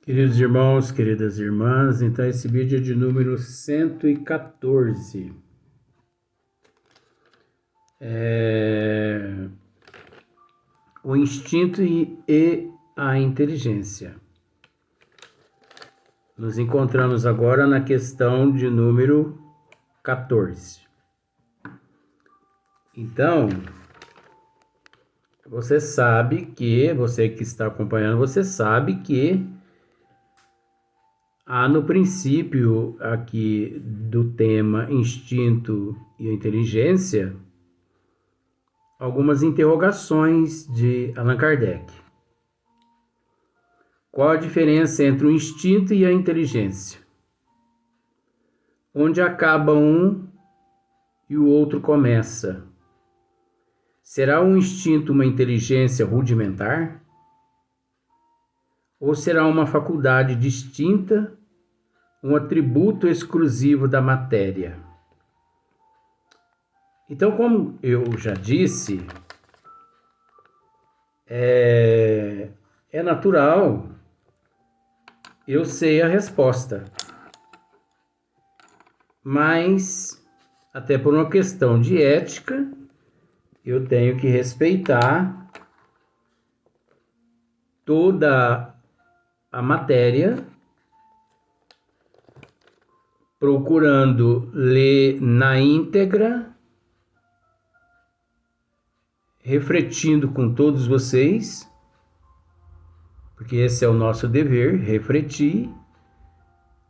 Queridos irmãos, queridas irmãs, então esse vídeo é de número 114. O instinto e a inteligência. Nos encontramos agora na questão de número 14. Então, você que está acompanhando, você sabe que há no princípio aqui do tema instinto e inteligência algumas interrogações de Allan Kardec. Qual a diferença entre o instinto e a inteligência? Onde acaba um e o outro começa? Será um instinto uma inteligência rudimentar? Ou será uma faculdade distinta, um atributo exclusivo da matéria? Então, como eu já disse, é natural, eu sei a resposta. Mas, até por uma questão de ética, eu tenho que respeitar toda a matéria, procurando ler na íntegra, refletindo com todos vocês, porque esse é o nosso dever, refletir.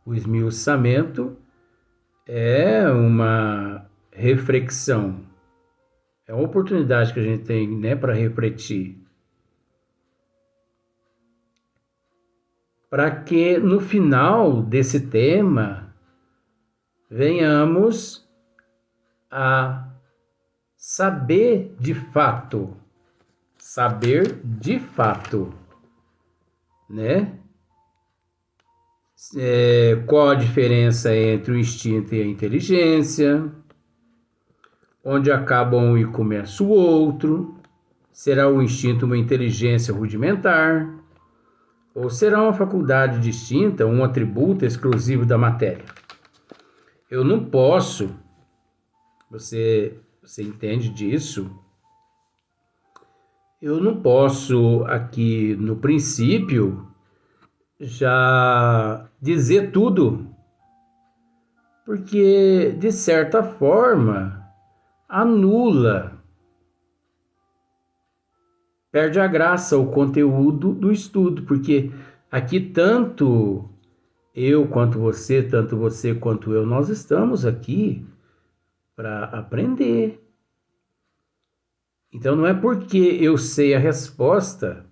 O esmiuçamento é uma reflexão, é uma oportunidade que a gente tem, né, para refletir. Para que no final desse tema venhamos a saber de fato, né? Qual a diferença entre o instinto e a inteligência? Onde acaba um e começa o outro? Será o instinto uma inteligência rudimentar? Ou será uma faculdade distinta, um atributo exclusivo da matéria? Eu não posso, você entende disso? Eu não posso aqui no princípio já dizer tudo, porque de certa forma anula, perde a graça, o conteúdo do estudo, porque aqui tanto eu quanto você, tanto você quanto eu, nós estamos aqui para aprender. Então não é porque eu sei a resposta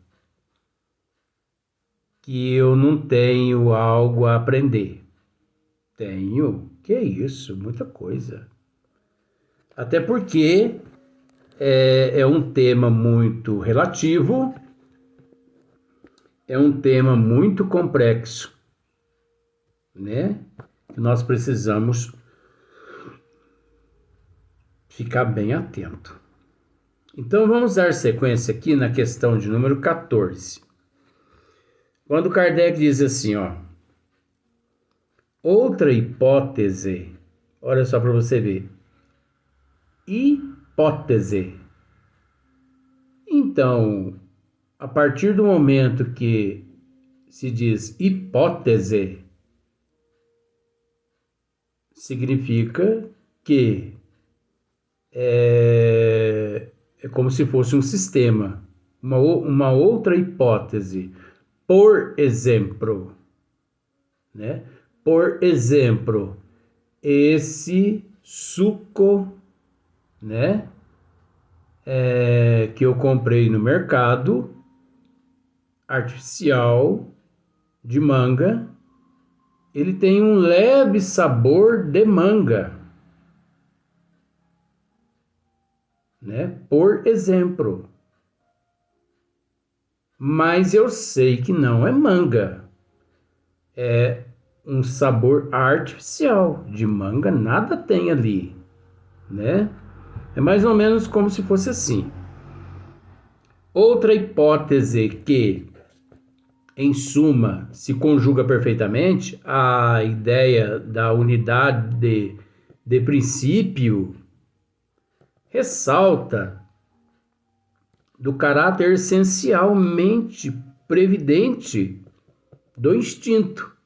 que eu não tenho algo a aprender. Tenho, que isso, muita coisa. Até porque é um tema muito relativo, é um tema muito complexo, né? Que nós precisamos ficar bem atento. Então vamos dar sequência aqui na questão de número 14. Quando Kardec diz assim, ó, outra hipótese, olha só para você ver, hipótese. Então, a partir do momento que se diz hipótese, significa que é como se fosse um sistema, uma outra hipótese. Por exemplo, né? Por exemplo, esse suco, né? Que eu comprei no mercado, artificial, de manga, ele tem um leve sabor de manga, né? Por exemplo. Mas eu sei que não é manga. É um sabor artificial. De manga nada tem ali, né? É mais ou menos como se fosse assim. Outra hipótese que em suma, se conjuga perfeitamente, a ideia da unidade de princípio ressalta do caráter essencialmente previdente do instinto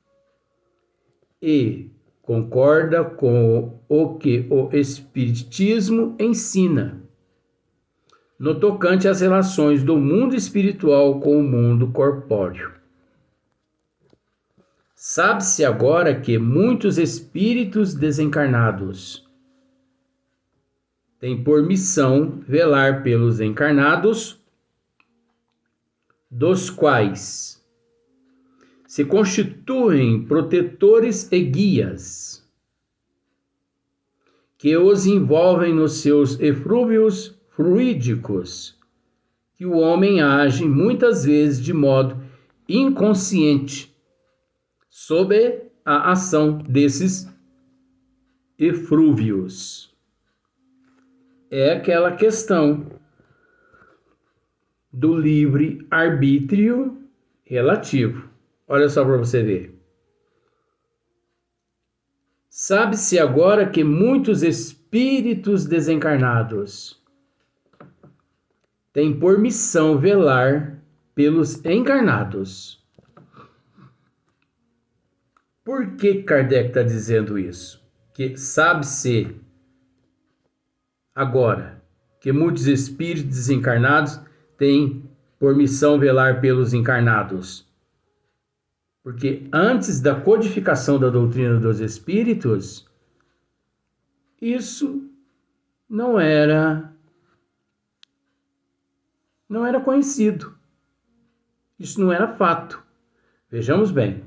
e concorda com o que o Espiritismo ensina no tocante às relações do mundo espiritual com o mundo corpóreo. Sabe-se agora que muitos espíritos desencarnados têm por missão velar pelos encarnados, dos quais se constituem protetores e guias, que os envolvem nos seus eflúvios fluídicos, que o homem age muitas vezes de modo inconsciente sob a ação desses eflúvios. É aquela questão do livre-arbítrio relativo. Olha só para você ver. Sabe-se agora que muitos espíritos desencarnados têm por missão velar pelos encarnados. Por que Kardec está dizendo isso? Que sabe-se agora que muitos espíritos desencarnados têm por missão velar pelos encarnados. Porque antes da codificação da doutrina dos espíritos, isso não era conhecido. Isso não era fato. Vejamos bem.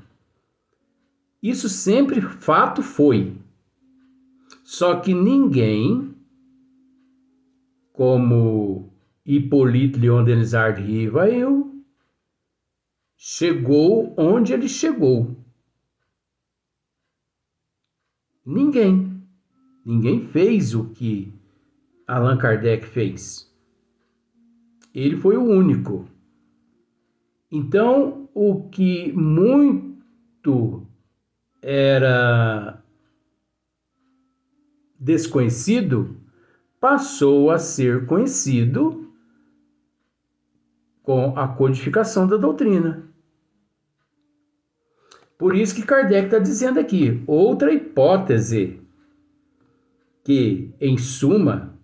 Isso sempre fato foi. Só que ninguém, como Hippolyte Léon Denisard Rivail, chegou onde ele chegou. Ninguém fez o que Allan Kardec fez. Ele foi o único. Então, o que muito era desconhecido passou a ser conhecido com a codificação da doutrina. Por isso que Kardec está dizendo aqui, outra hipótese que, em suma,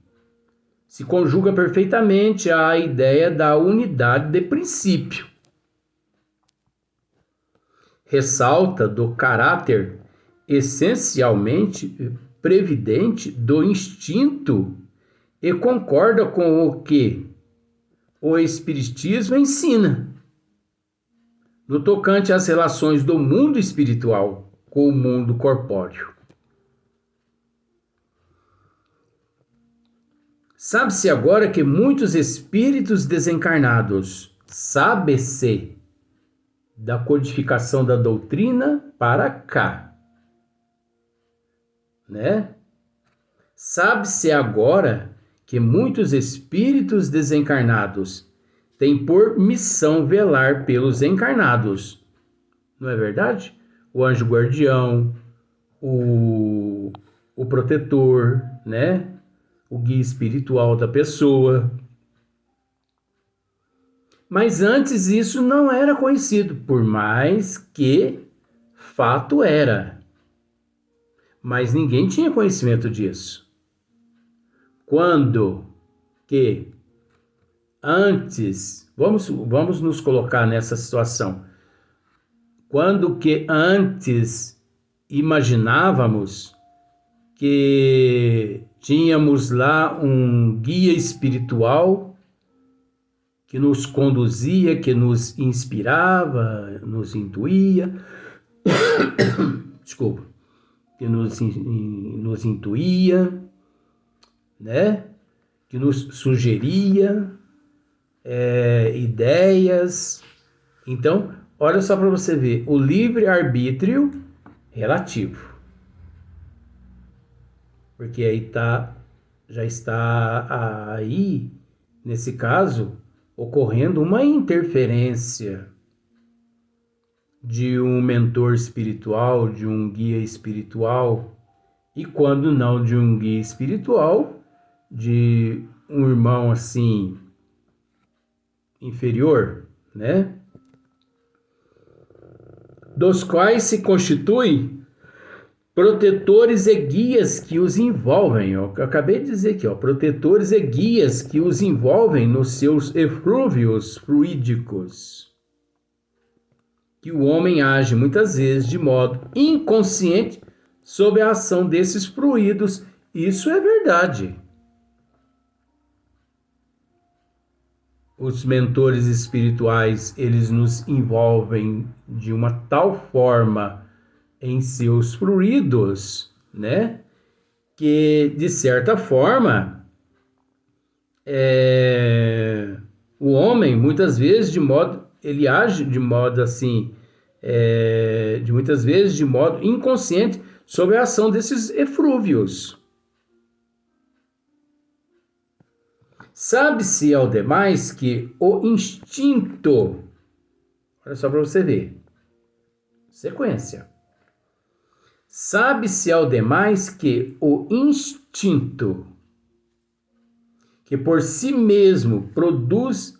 se conjuga perfeitamente à ideia da unidade de princípio. Ressalta do caráter essencialmente previdente do instinto e concorda com o que o Espiritismo ensina no tocante às relações do mundo espiritual com o mundo corpóreo. Sabe-se agora que muitos espíritos desencarnados, sabe-se da codificação da doutrina para cá, né? Sabe-se agora que muitos espíritos desencarnados têm por missão velar pelos encarnados. Não é verdade? O anjo guardião, o protetor, né? O guia espiritual da pessoa. Mas antes isso não era conhecido, por mais que fato era. Mas ninguém tinha conhecimento disso. Quando que antes, vamos nos colocar nessa situação. Quando que antes imaginávamos que tínhamos lá um guia espiritual que nos conduzia, que nos inspirava, nos intuía, desculpa, que nos intuía, né? Que nos sugeria ideias. Então, olha só para você ver, o livre-arbítrio relativo. Porque aí já está aí, nesse caso, ocorrendo uma interferência de um mentor espiritual, de um guia espiritual, e quando não de um guia espiritual, de um irmão assim inferior, né? Dos quais se constituem protetores e guias que os envolvem. Eu acabei de dizer aqui, ó, protetores e guias que os envolvem nos seus eflúvios fluídicos. Que o homem age muitas vezes de modo inconsciente sob a ação desses fluidos. Isso é verdade. Os mentores espirituais, eles nos envolvem de uma tal forma em seus fluidos, né? Que, de certa forma, o homem, muitas vezes, ele age de modo assim, muitas vezes de modo inconsciente sob a ação desses eflúvios. Sabe-se ao demais que o instinto, olha só para você ver, sequência. Sabe-se ao demais que o instinto, que por si mesmo produz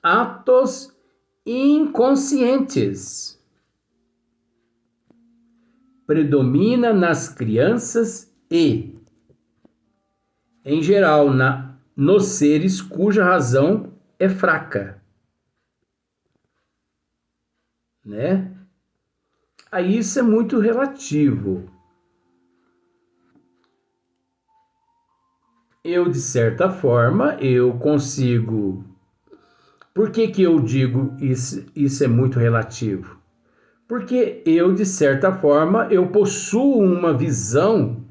atos inconscientes, predomina nas crianças e, em geral, nos seres cuja razão é fraca, né? Aí isso é muito relativo. Eu, de certa forma, eu consigo... Por que eu digo isso é muito relativo? Porque eu, de certa forma, eu possuo uma visão,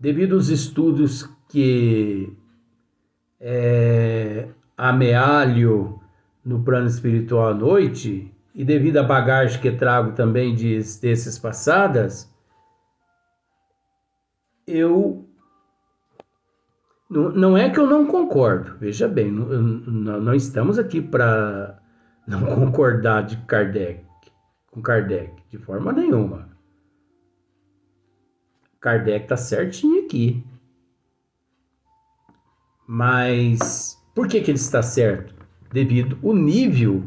devido aos estudos que amealho no plano espiritual à noite, e devido à bagagem que trago também de existências passadas, não é que eu não concordo, veja bem, não estamos aqui para não concordar com Kardec, de forma nenhuma. Kardec está certinho aqui. Mas por que ele está certo? Devido ao nível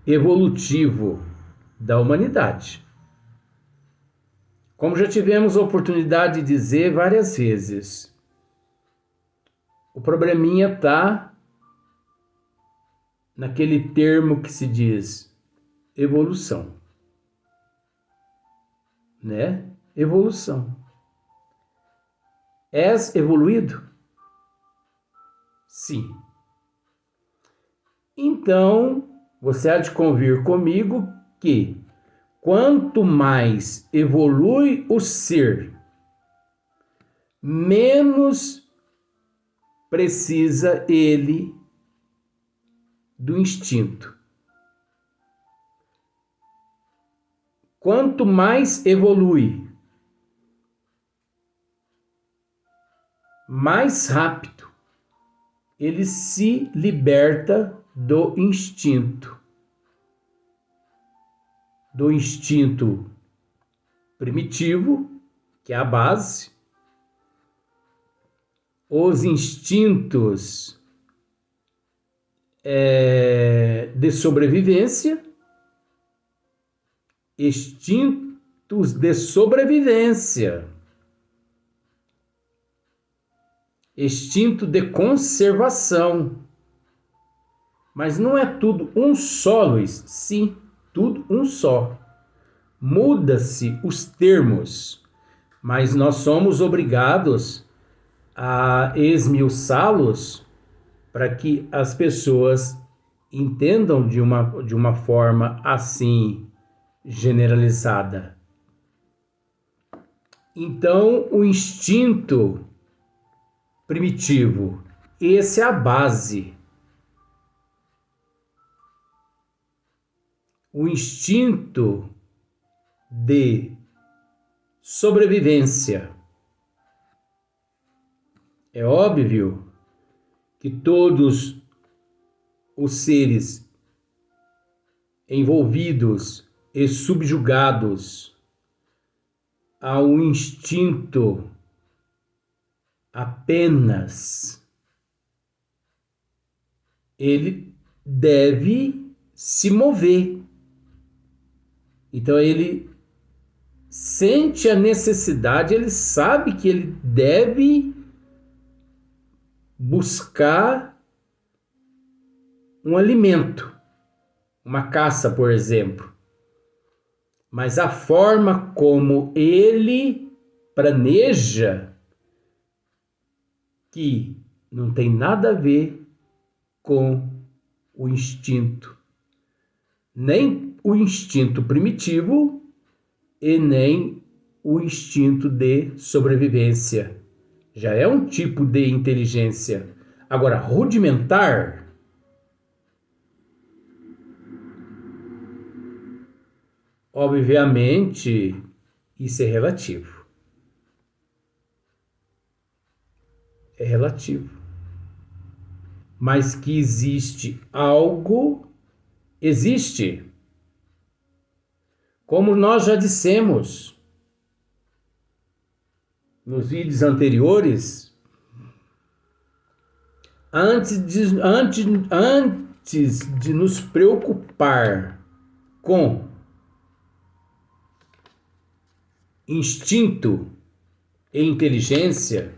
evolutivo da humanidade. Como já tivemos a oportunidade de dizer várias vezes, o probleminha está naquele termo que se diz evolução, né? Evolução. És evoluído? Sim. Então, você há de convir comigo que quanto mais evolui o ser, menos precisa ele do instinto. Quanto mais evolui, mais rápido ele se liberta do instinto primitivo, que é a base, os instintos de sobrevivência, instinto de conservação. Mas não é tudo um só, Luiz? Sim, tudo um só. Muda-se os termos, mas nós somos obrigados a esmiuçá-los para que as pessoas entendam de uma forma assim generalizada. Então, o instinto primitivo, esse é a base. O instinto de sobrevivência. É óbvio que todos os seres envolvidos e subjugados ao instinto apenas, ele deve se mover. Então ele sente a necessidade, ele sabe que ele deve buscar um alimento, uma caça, por exemplo. Mas a forma como ele planeja, que não tem nada a ver com o instinto, nem o instinto primitivo e nem o instinto de sobrevivência. Já é um tipo de inteligência. Agora, rudimentar, obviamente, isso é relativo. É relativo. Mas que existe algo, existe. Como nós já dissemos nos vídeos anteriores, antes de nos preocupar com instinto e inteligência,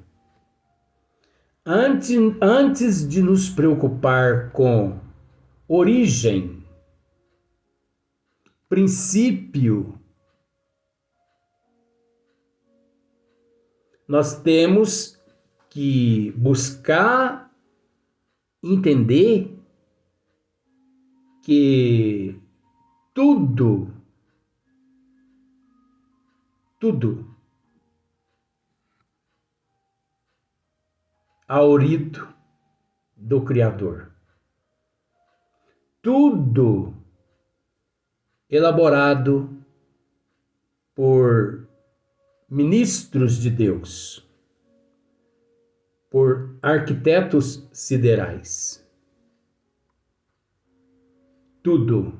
antes de nos preocupar com origem, princípio, nós temos que buscar entender que tudo aurido do Criador. Tudo elaborado por ministros de Deus, por arquitetos siderais. Tudo.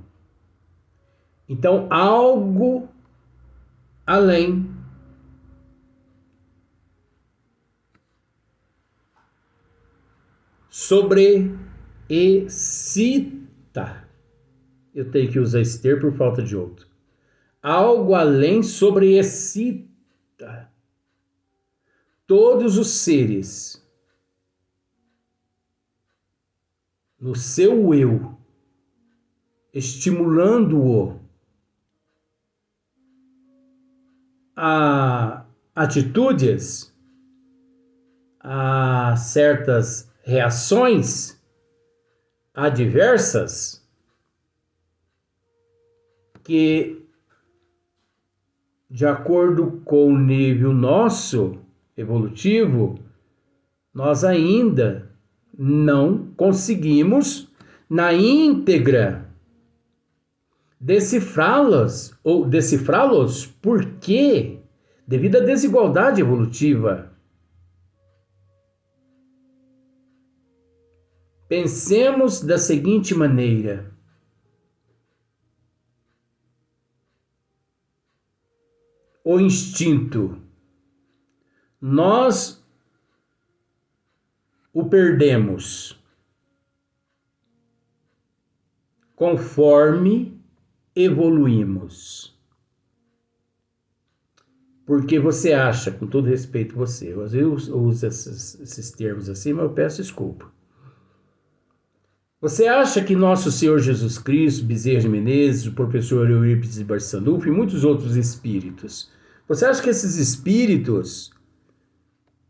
Então, algo além sobreexcita. Eu tenho que usar esse termo por falta de outro. Algo além sobreexcita todos os seres no seu eu, estimulando-o a atitudes, a certas reações adversas que, de acordo com o nível nosso evolutivo, nós ainda não conseguimos na íntegra decifrá-los, porque, devido à desigualdade evolutiva. Pensemos da seguinte maneira: o instinto, nós o perdemos conforme evoluímos. Porque você acha, com todo respeito você, às vezes eu uso esses termos assim, mas eu peço desculpa. Você acha que nosso Senhor Jesus Cristo, Bezerra de Menezes, o professor Eurípides de Barçanufo e muitos outros espíritos, você acha que esses espíritos,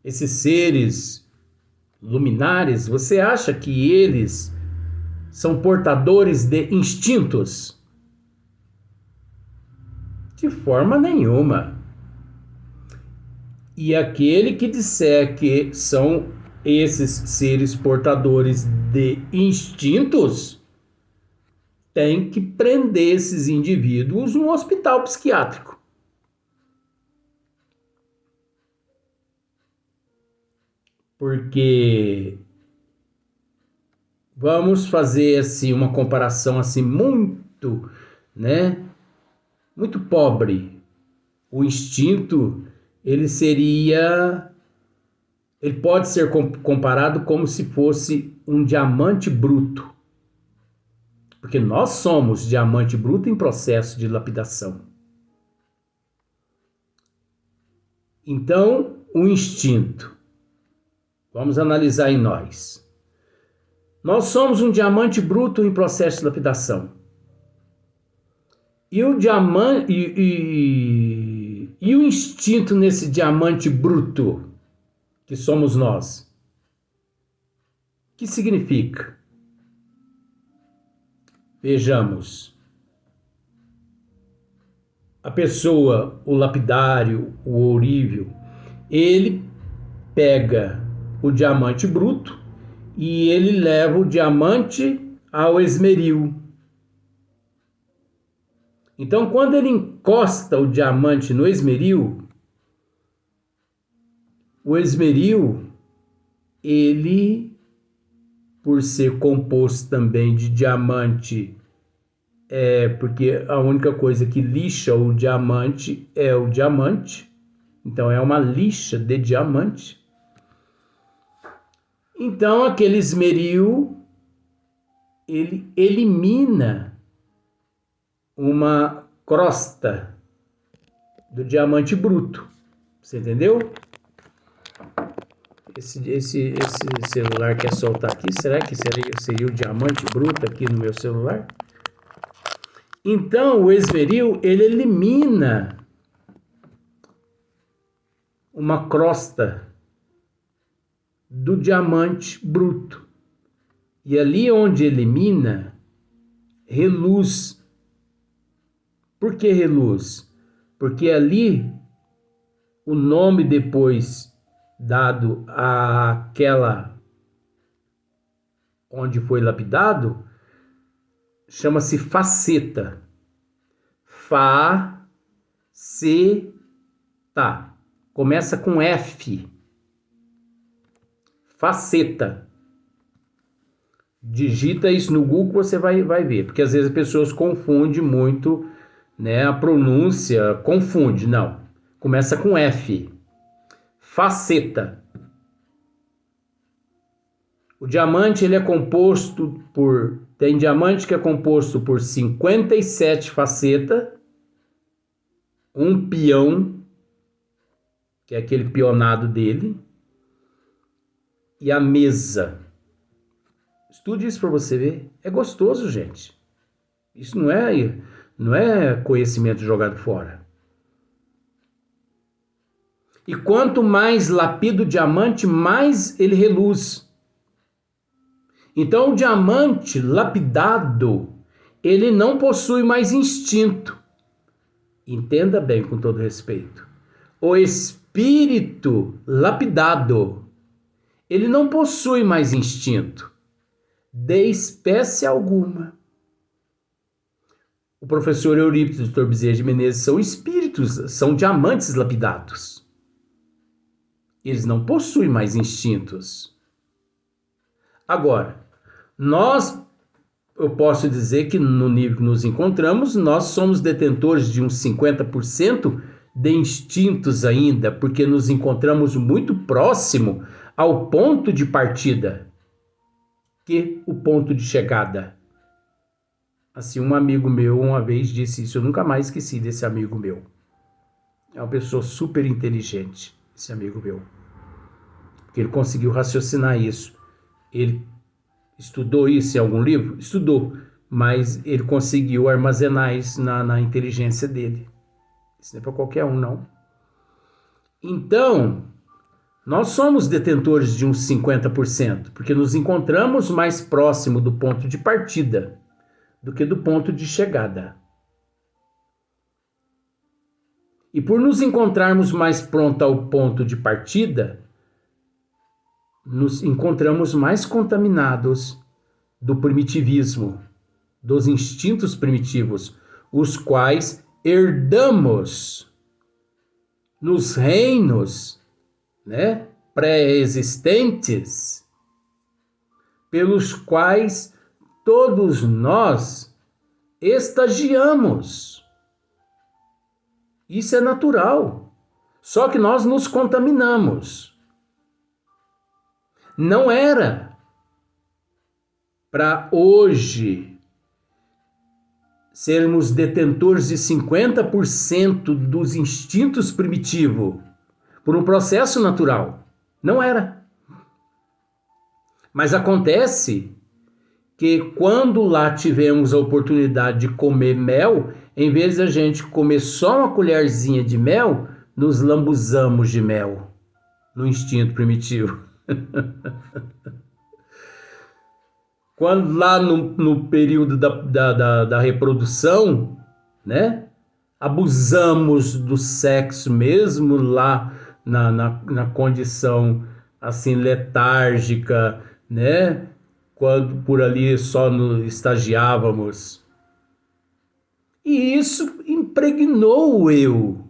esses seres luminares, você acha que eles são portadores de instintos? De forma nenhuma. E aquele que disser que são esses seres portadores de instintos tem que prender esses indivíduos num hospital psiquiátrico. Porque vamos fazer assim uma comparação assim muito muito, né, muito pobre. O instinto, ele pode ser comparado como se fosse um diamante bruto, porque nós somos diamante bruto em processo de lapidação. Então, o instinto, vamos analisar em nós. Nós somos um diamante bruto em processo de lapidação. E o diamante e o instinto nesse diamante bruto que somos nós. O que significa? Vejamos. A pessoa, o lapidário, o ourives, ele pega o diamante bruto e ele leva o diamante ao esmeril. Então, quando ele encosta o diamante no esmeril, o esmeril, ele, por ser composto também de diamante, porque a única coisa que lixa o diamante é o diamante, então é uma lixa de diamante. Então, aquele esmeril, ele elimina uma crosta do diamante bruto. Você entendeu? Esse celular quer soltar aqui? Será que seria o diamante bruto aqui no meu celular? Então, o esmeril, ele elimina uma crosta do diamante bruto. E ali onde elimina, reluz. Por que reluz? Porque ali o nome depois dado àquela onde foi lapidado chama-se faceta. Faceta. Começa com F. Faceta. Digita isso no Google, você vai ver. Porque às vezes as pessoas confundem muito, né? A pronúncia confunde. Não. Começa com F. Faceta. O diamante, ele é composto por... Tem diamante que é composto por 57 facetas, um peão, que é aquele peonado dele, e a mesa. Estude isso para você ver. É gostoso, gente. Isso não é conhecimento jogado fora. E quanto mais lapida o diamante, mais ele reluz. Então, o diamante lapidado, ele não possui mais instinto. Entenda bem, com todo respeito. O espírito lapidado, ele não possui mais instinto, de espécie alguma. O professor Eurípides e o Dr. Bezerra de Menezes são espíritos, são diamantes lapidados. Eles não possuem mais instintos. Agora, eu posso dizer que no nível que nos encontramos, nós somos detentores de uns 50% de instintos ainda, porque nos encontramos muito próximo ao ponto de partida que o ponto de chegada. Assim, um amigo meu uma vez disse isso, eu nunca mais esqueci desse amigo meu. É uma pessoa super inteligente, esse amigo meu. Porque ele conseguiu raciocinar isso. Ele estudou isso em algum livro? Estudou, mas ele conseguiu armazenar isso na inteligência dele. Isso não é para qualquer um, não. Então, nós somos detentores de uns 50%, porque nos encontramos mais próximo do ponto de partida do que do ponto de chegada. E por nos encontrarmos mais pronto ao ponto de partida, nos encontramos mais contaminados do primitivismo, dos instintos primitivos, os quais herdamos nos reinos, né, pré-existentes, pelos quais todos nós estagiamos. Isso é natural. Só que nós nos contaminamos. Não era para hoje sermos detentores de 50% dos instintos primitivos por um processo natural. Não era. Mas acontece que quando lá tivemos a oportunidade de comer mel, em vez de a gente comer só uma colherzinha de mel, nos lambuzamos de mel, no instinto primitivo. Quando lá no período da reprodução, né, abusamos do sexo mesmo lá na condição assim letárgica, né, quando por ali só estagiávamos. E isso impregnou o eu.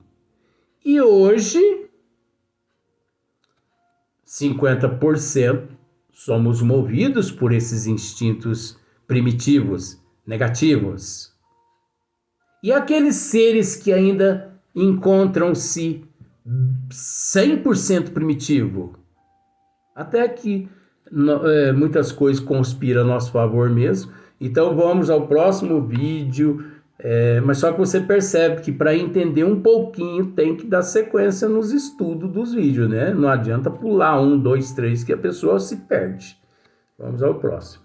E hoje, 50% somos movidos por esses instintos primitivos, negativos. E aqueles seres que ainda encontram-se 100% primitivo, até que muitas coisas conspiram a nosso favor mesmo. Então vamos ao próximo vídeo, mas só que você percebe que para entender um pouquinho tem que dar sequência nos estudos dos vídeos, né? Não adianta pular 1, 2, 3 que a pessoa se perde. Vamos ao próximo.